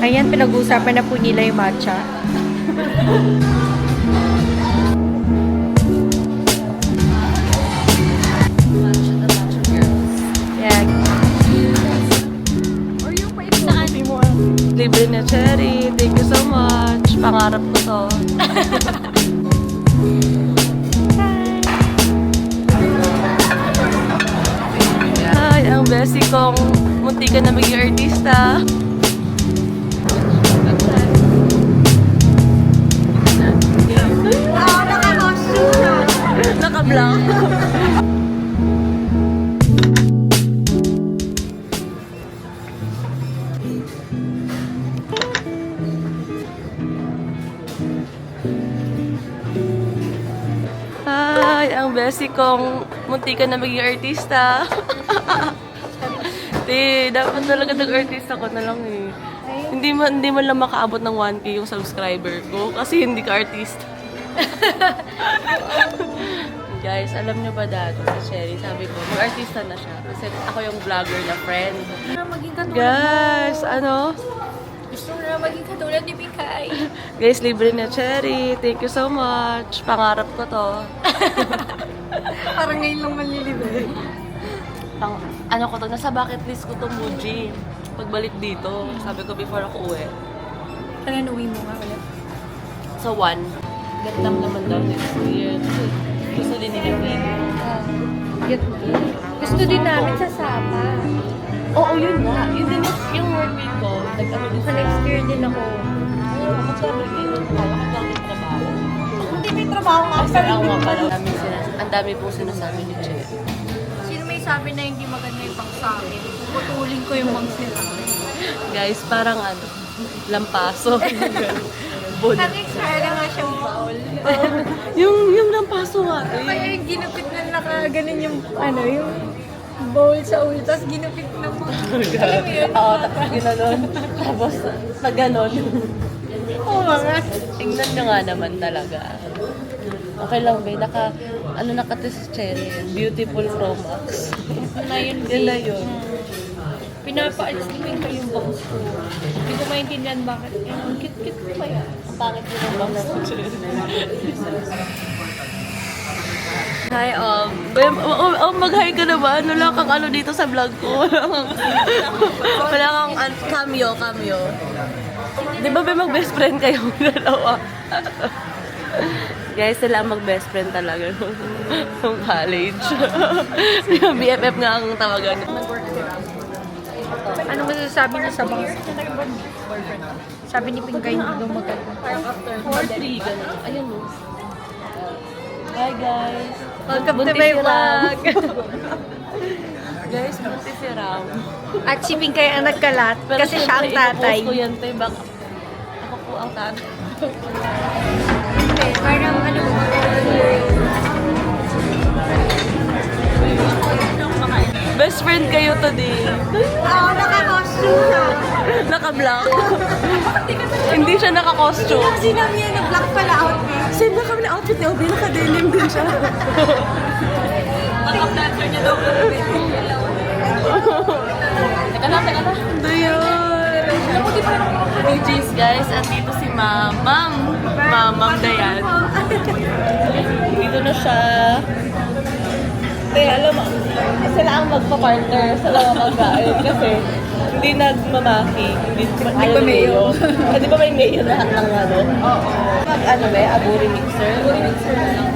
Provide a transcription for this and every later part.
Ayan, pinag-uusapan na po nila yung matcha. Yan. Libre na cherry. Thank you so much. Pangarap ko to. Hi, ang besi kong munti ka na maging artista. Naka-vlog. Hi, ang besi kong munti ka na maging artista. Dapat talaga nag-artista ko na lang eh. Hindi man lang makaabot ng 1K yung subscriber ko kasi hindi ka artista. Guys, alam nyo ba dati si Sherry, sabi ko, mag-artista na siya kasi ako yung vlogger na friend. Maging katulad Guys, Gusto mo na maging katulad ni Mikay. Guys, libre na cherry. Thank you so much. Pangarap ko to. Parang ngayon lang malilibre. Ano ko to, nasa bucket list ko to, Muji. Pagbalik dito, sabi ko before ako uwi. Kailan uwi mo nga ulit? So, Vietnam naman daw next year. Gusto din nila Gusto din namin sa Sapa. Oo, yun nga. Yun din yung workmate ko. Nag-ano din Sa next year din ako. Oo, magkabalik din yun. Magkabalik trabaho. Hindi may trabaho nga. Kasi ako nga pala. Ang dami pong sinasabi ni Che. Sino may sabi na hindi maganda yung bangs sa akin? Putulin ko yung bangs nila. Guys, parang lampaso. Nag-expire na nga siyang foul. yung lampaso nga Kaya yung ginupit na nakaganon yung yung bowl sa ulo, tapos ginupit na mo. Alam mo yun? Oo, tapos ginanon. Tapos, pag ganon. Oo mga. Tingnan nyo nga naman talaga. Okay lang, be. Nakati si Cherry. Beautiful Pro Max. Yun Yun na yun. Pinapaalis namin ko yung bangs ko. Hindi ko maintindihan bakit. Ang cute-cute ko ba yan? Ang pangit yun ang bangs ko, Cherry. Hi, mag-hi ka na ba? Ano lang kang dito sa vlog ko? Wala kang cameo. Di ba mag-best friend kayo? Dalawa. Guys, sila ang mag-best friend talaga nung college. BFF nga ang tawagan. Ano masasabi niya sa bangs? Sabi ni Pingay hindi daw maganda. 4-3, gano'n. Ayun mo. Hi guys. Welcome to my vlog. Guys, buntis si Ram. At si Pingay ang nagkalat kasi siya ang tatay. Ako yan, te. Ako po ang tatay. Okay, parang Best friend kayo today. Oo, naka-costume na. Naka-vlog. Hindi siya naka-costume. Kasi namin yan na-black pala outfit. Same na kami na outfit ni Obi. Naka-denim din siya. Naka-flatter niya daw. Teka lang. Ito yun. BG's guys. At dito si Mamam Dayan. Dito na siya. Alam mo, sila ang magpa-partner, sila ang mag-aayos kasi hindi nagmamaki, hindi ba mayo? Di ba may mayo lahat ng Oo. Aburi mixer? Aburi mixer na lang.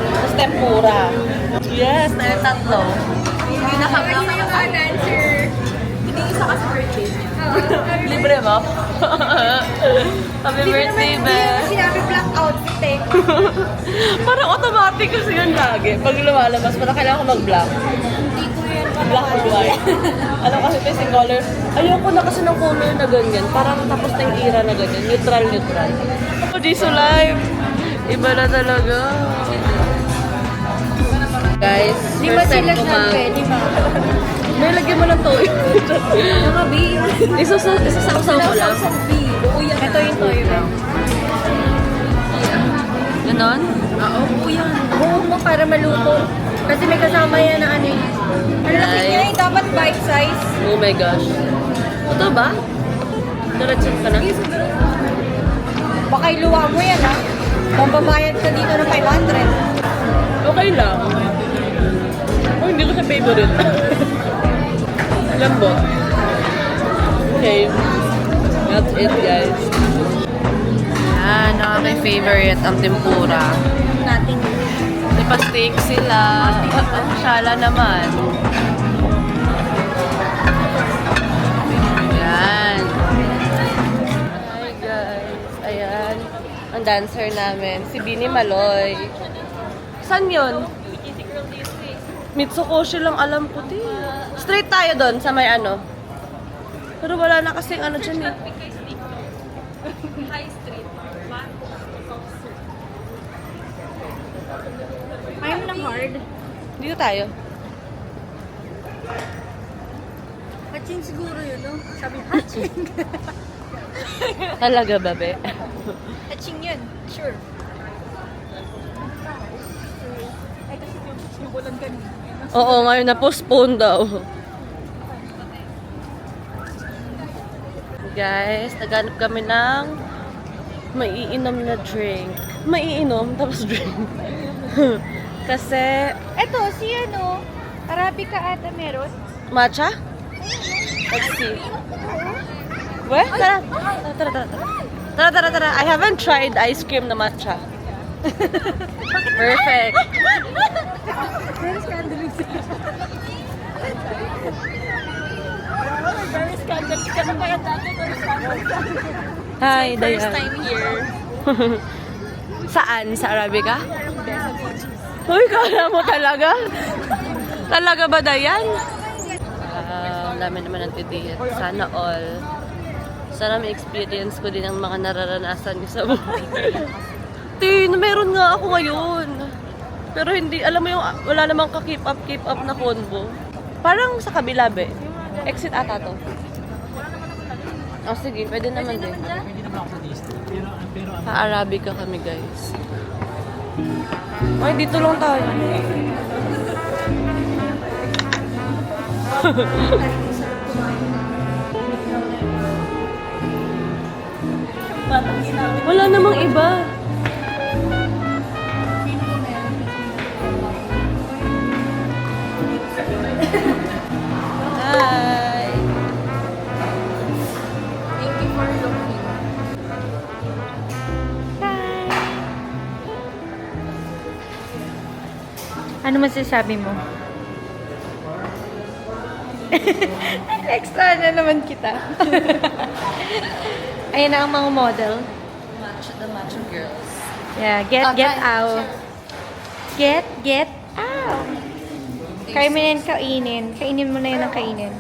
Tapos tempura. Yes, na yung tatlo. Hindi naka-block na yung dancer. Hindi isa ka sa birthday niya. Libre mo? Happy birthday, Beth! Sinabi black outfit eh. Parang automatic kasi yun lagi. Pag lumalabas, parang kailangan ko mag-black. Hindi ko yan. Black or white. Ano kasi ito yung color. Ayoko na kasi ng color na ganyan. Parang tapos na yung era na ganyan. Neutral. Oh, Jisoo Live! Iba na talaga. Guys, Di ba sila sabi? Di ba? May lagyan mo ng toyo. Mga B. Isasawsaw mo lang. Ito yung toyo. Ganon? Oo, buo yan. Buo mo para maluto. Kasi may kasama yan na ano eh. Ang laki niya eh, dapat bite size. Oh my gosh. Ito ba? Diretso ka na? Baka iluwa mo yan, ha? Mambabayad ka dito ng 500. Okay lang. Oh, hindi ko sa favorite. Lambot. Okay. That's it, guys. Yan, favorite ang tempura. Nothing. Di pa steak sila. Shala naman. Yan. Hi, guys. Ayan. Ang dancer namin. Si Bini Maloy. Saan yun? Mitsukoshi lang alam ko, ti. Straight tayo doon sa may ano. Pero wala na kasing ano dyan eh. High Street. Ayaw mo ng hard? Dito tayo. Haching siguro yun, no? Sabi, haching. Talaga, babe? Haching yun. Sure. Ay, kasi sinubulan kanina. Oo, ngayon na-postpone daw. Guys, naghanap kami ng maiinom na drink. Maiinom, tapos drink. Kasi, Eto, si ano, Arabica ata meron. matcha? Let's see. What? Tara. Tara, tara, tara. Tara, tara, tara. I haven't tried ice cream na matcha. Perfect. Very scandalous. Very scandalous. Kasi kaya dati very scandalous. Hi, Dayan. First time here. Saan? Sa Arabica? Uy, kala mo talaga? Talaga ba, Dayan? Ang dami naman ng titihit. Sana all. Sana may experience ko din ang mga nararanasan ko sa buhay. Tin, meron nga ako ngayon. Pero hindi, alam mo yung wala namang ka-keep up na combo. Parang sa kabila, be. Exit ata to. Oh, sige, pwede naman din. Pa-Arabica kami, guys. Ay, dito lang tayo. Wala namang iba. Hi. Thank you for looking. Ano masasabi mo? Extra na naman kita. Ayan na ang mga model. The Macho Girls. Yeah, get out. Get out. Kaya mo na yan kainin. Kainin mo na yan ang kainin.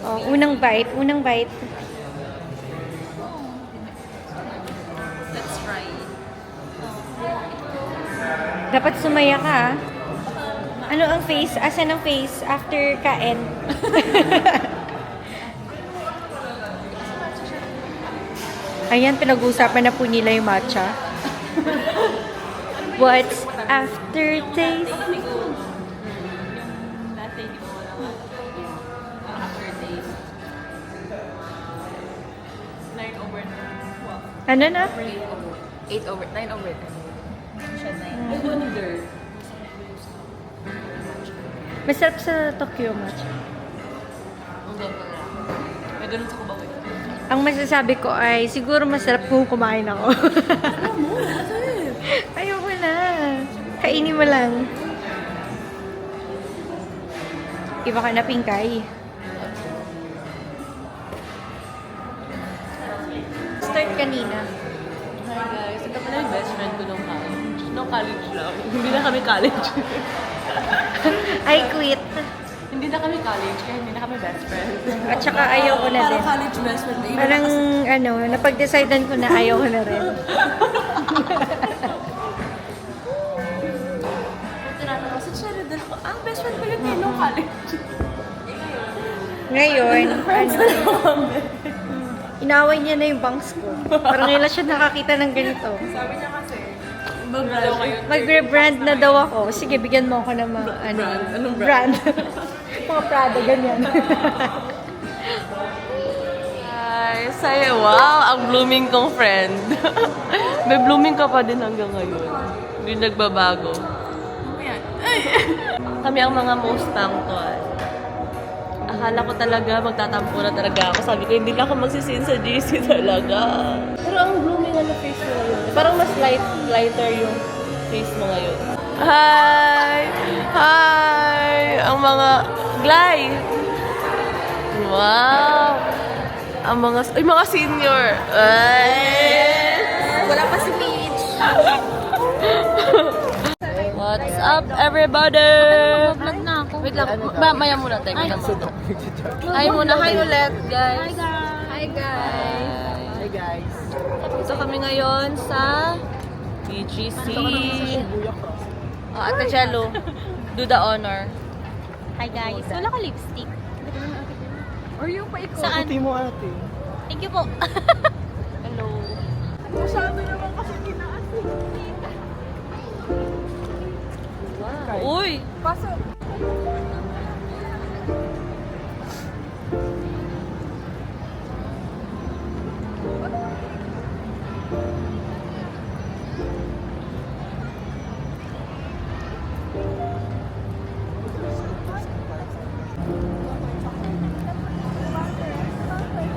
Oh, unang bite. Let's try. Dapat sumaya ka, ah. Ano ang face? Asan ang face after kain? Ayan, pinag-uusapan na po nila yung matcha. What's after taste? Ano na? 9 over 10. Masarap sa Tokyo matcha. Pwede rin sa kubawi. Ang masasabi ko ay siguro masarap kung kumain ako. Ayoko na. Kainin mo lang. Iba ka na, Pinkay. Start kanina. Hi guys, ito pala yung best friend ko nung college. Nung college lang. Hindi na kami college. I quit. Hindi na kami college, kaya hindi na kami best friend. At saka ayoko na din. college best friend. Parang ano, napag-decidean ko na ayoko na rin. Tinatawa si Sheridan ko, best friend ko yun nung college. Ngayon, ano, inaway niya na yung bangs ko. Parang ngayon siya nakakita ng ganito. Sabi niya kasi, Mag-rebrand na daw ako. Sige, bigyan mo ako ng mga, ano, Brand? Anong brand. Mga Prada, ganyan. Saya, wow, ang blooming kong friend. May blooming ka pa din hanggang ngayon. Hindi nagbabago. Kami ang mga most punctual. Akala ko talaga magtatampo na talaga ako. Sabi ko, hindi na ako magsisin sa GC talaga. Pero ang blooming na face mo ngayon. Parang mas lighter yung face mo ngayon. Hi! Hi! Ang mga Glay! Wow! Ang mga senior. Ay! Wala pa si Peach. What's up, everybody? Vlog na ako. Wait lang, maya muna tayo. Hi muna, hi ulit, guys. Hi guys. Hi guys. Ito kami ngayon sa BGC. Ate Jello, do the honor. Hi guys. Wala ko lipstick. Or yung paikot. Saan? Ikuti mo ate. Thank you po. Hello. Masyado naman kasi kinaasin. Uy! Pasok.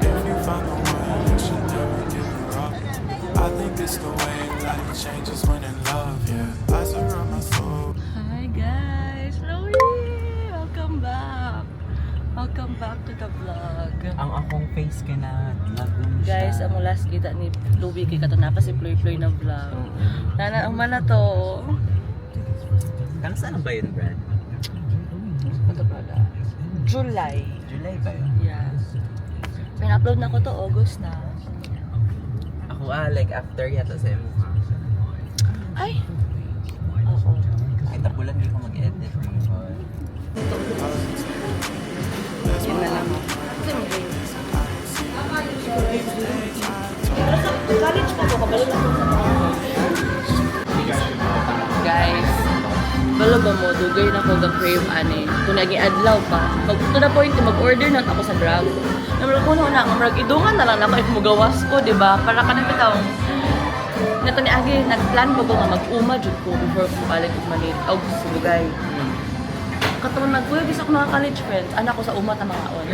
If you find the one, you should never give her up. I think it's the way life changes when in love, yeah. I surround my soul. Hi guys! Chloe! Welcome back! Welcome back to the vlog. Ang akong face ka na lagoon siya. Guys, ang last kita ni Louie kay katanapa si Ploy na vlog. Nana, ang mana to. Kano saan ba yun, Brad? Ano pala? July. July ba yun? Yeah. Pina-upload na ko to August na. Ako like after yata sa mukha. Ay! Oo. Kahit tapulan di ko mag-edit. Yun na lang. Kasi mo ba yun? College pa ko, kabalo na ko sa mga. Guys, balo ba mo, dugay na ko ga-crave ani. Kung nag-i-adlaw pa, to the point, mag-order na ako sa Grab. Naman ko na, idungan na lang ako if mugawas ko, di ba? Para ka na bitaw. Nato ni Agi, nag-plan ko nga mag-uma jud ko before ko balik ko Manila. O, Sugay. Katong nagkuya gisa ko mga college friends, anak ko sa umat ang mga on.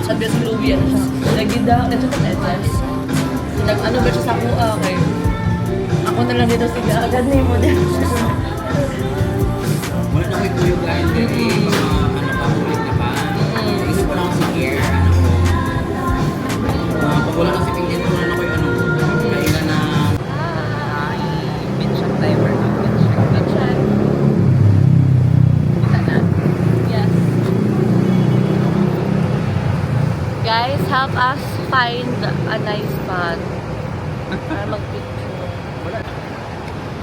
Sabi sa Louie, ano siya, nagida, ito sa Texas. Nag-ano ba siya sa kuha, okay? Ako na lang dito, sige, agad na yung model. Wala na ko'y tuyugan kasi ano pa, ulit na pa. Isip ko lang si Kier, ano ko. Pag wala na si Pingin, wala na ko'y ano. Kailan na... Ay, mention timer na. Mention. Kita na. Yes. Guys, help us find a nice spot para mag-picture.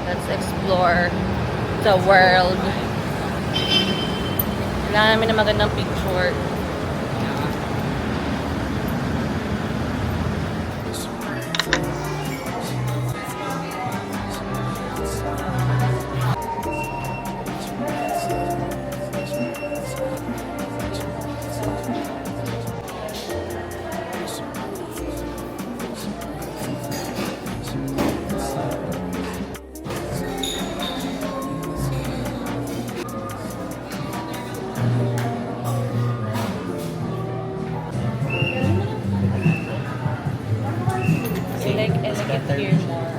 Let's explore the world. Kailangan namin ng magandang picture. I like it here more.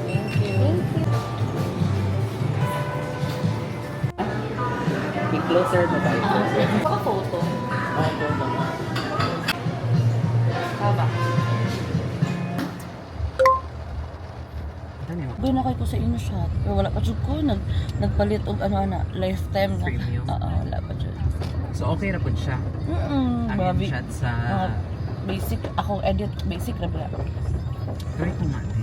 Thank you. Be closer ba tayo? Baka photo. Tama. Doon na kayo ko sa inyo shot. Pero wala pa dyan ko. Nagpalit og ano lifetime na. Premium? Oo, wala pa dyan. So okay na po siya. Ang Babi. shot sa... Mga basic, ako edit, basic na ba? Try ko natin.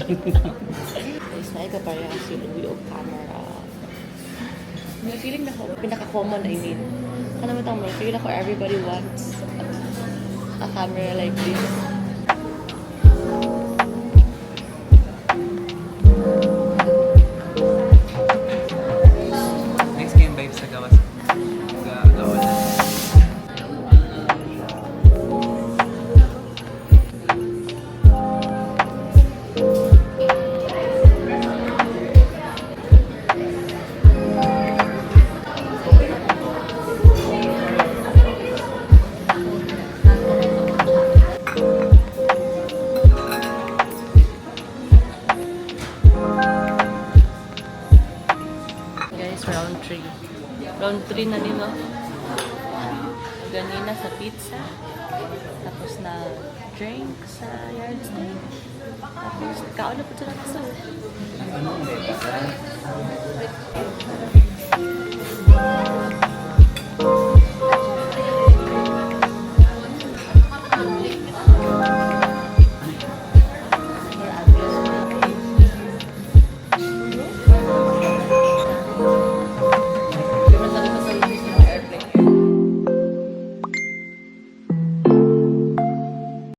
Guys, na ika pareha si Louie o camera. May feeling na ko, pinaka-common I mean. Ano mo tamo, feeling ako everybody wants a camera like this. Next game vibes sa gawas. Gawa na. Guys, round 3. Round 3 na din, no? Ganina sa pizza. Tapos na drink sa yard stay. Tapos kaon na po sila kaso. Ano, hindi pa.